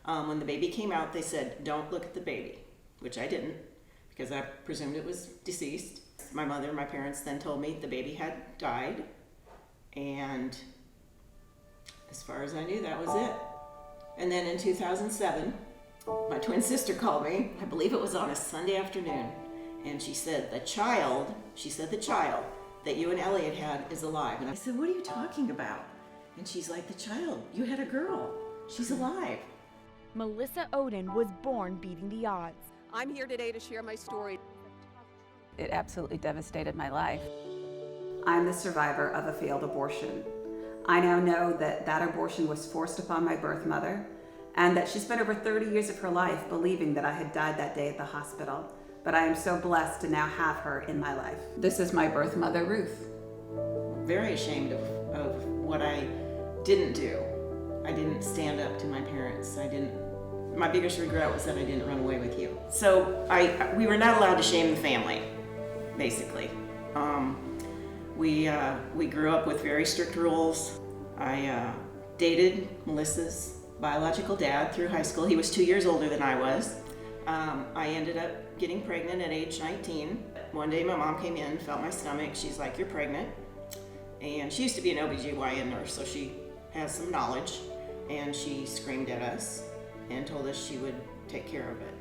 When the baby came out, they said, don't look at the baby, which I didn't because I presumed it was deceased. My mother and my parents then told me the baby had died, and as far as I knew, that was it. And then in 2007, my twin sister called me. I believe it was on a Sunday afternoon, and she said the child that you and Elliot had is alive. And I said, what are you talking about? And she's like, the child, you had a girl, she's alive. Melissa Oden was born beating the odds. I'm here today to share my story. It absolutely devastated my life. I'm the survivor of a failed abortion. I now know that that abortion was forced upon my birth mother, and that she spent over 30 years of her life believing that I had died that day at the hospital. But I am so blessed to now have her in my life. This is my birth mother, Ruth. Very ashamed of what I didn't do. I didn't stand up to my parents. My biggest regret was that I didn't run away with you. So we were not allowed to shame the family, basically. We grew up with very strict rules. I dated Melissa's biological dad through high school. He was 2 years older than I was. I ended up getting pregnant at age 19. One day my mom came in, felt my stomach. She's like, you're pregnant. And she used to be an OBGYN nurse, so she has some knowledge. And she screamed at us and told us she would take care of it.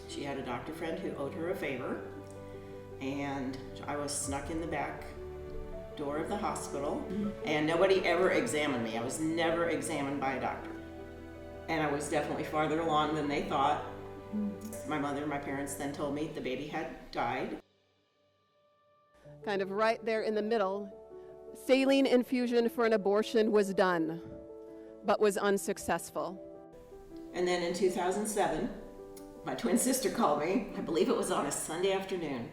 She had a doctor friend who owed her a favor, and I was snuck in the back door of the hospital, and nobody ever examined me. I was never examined by a doctor. And I was definitely farther along than they thought. My mother and my parents then told me the baby had died. Kind of right there in the middle, saline infusion for an abortion was done, but was unsuccessful. And then in 2007, my twin sister called me. I believe it was on a Sunday afternoon.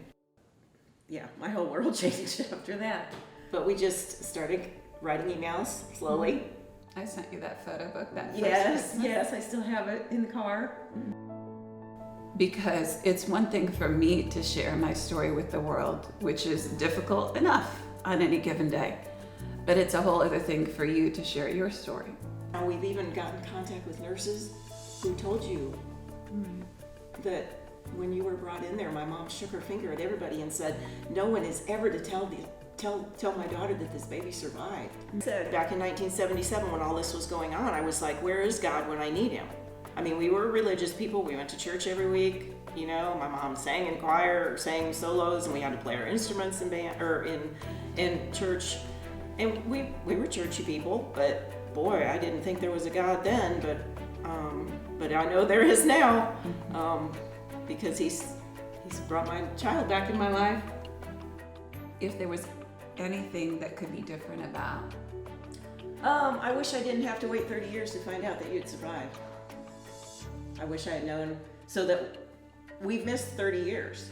Yeah, my whole world changed after that. But we just started writing emails slowly. I sent you that photo book that first Christmas. Yes, I still have it in the car. Because it's one thing for me to share my story with the world, which is difficult enough on any given day. But it's a whole other thing for you to share your story. We've even gotten contact with nurses who told you that when you were brought in there, my mom shook her finger at everybody and said, no one is ever to tell my daughter that this baby survived. Back in 1977, when all this was going on, I was like, where is God when I need him? I mean, we were religious people. We went to church every week. You know, my mom sang in choir, or sang solos, and we had to play our instruments in band or in church. And we were churchy people, but boy, I didn't think there was a God then, but I know there is now, because he's brought my child back in my life. If there was anything that could be different about, I wish I didn't have to wait 30 years to find out that you'd survived. I wish I had known, so that we've missed 30 years.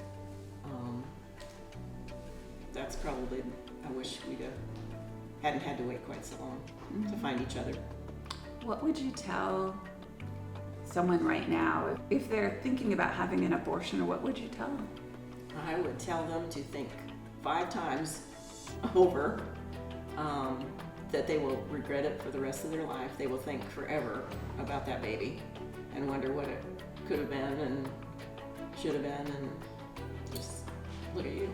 That's probably, I wish we'd hadn't had to wait quite so long to find each other. what would you tell someone right now if they're thinking about having an abortion? Or what would you tell them? I would tell them to think 5 times over, that they will regret it for the rest of their life. They will think forever about that baby and wonder what it could have been and should have been, and just look at you.